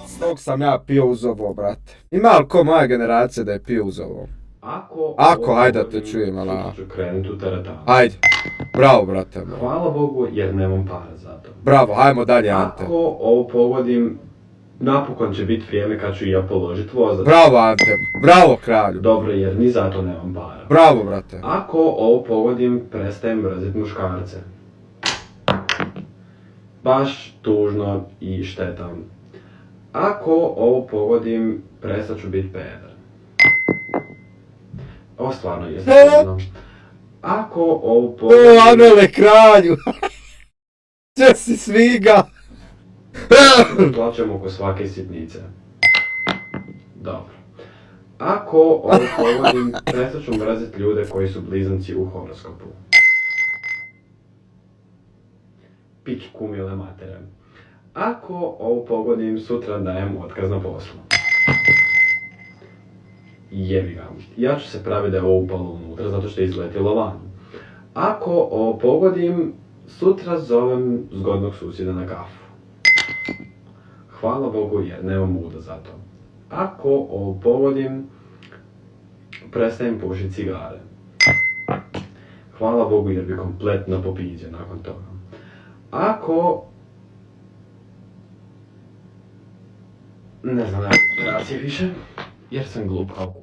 Snog sam ja pio uz ovo, brate. Ima li ko moja generacija da je pio uz ovo? Ako, hajde da te čujem, ala. Sutra ću krenuti u teretanu. Ajde. Bravo, brate. Hvala Bogu jer nemam para za to. Bravo, hajmo dalje, Ante. Ako ovo pogodim, napokon će biti vrijeme kad ću i ja položiti vozač. Bravo, Ante. Bravo, kralju. Dobro, jer ni za to nemam para. Bravo, brate. Ako ovo pogodim, prestajem mrzit muškarce. Baš tužno i štetam. Ako ovo pogodim, prestat ću biti peder. Ovo stvarno je tužno. Ako ovo pogodim... O, Anele, kralju. Če si sviga. Plaćem oko svake sitnice. Dobro. Ako ovo pogodim, prestat ću mrzit ljude koji su blizanci u horoskopu. Pić kumile matere. Ako ovo pogodim, sutra dajem otkaz na poslu. Jebi ga. Ja ću se praviti da je ovo upalo unutra zato što je izletilo van. Ako ovo pogodim, sutra zovem zgodnog susjeda na kafu. Hvala Bogu jer nemam muda za to. Ako ovo pogodim, prestajem pušiti cigare. Hvala Bogu jer bi kompletno popiđe nakon toga. Ako... Ne znam, generacije više, jer sam glup kao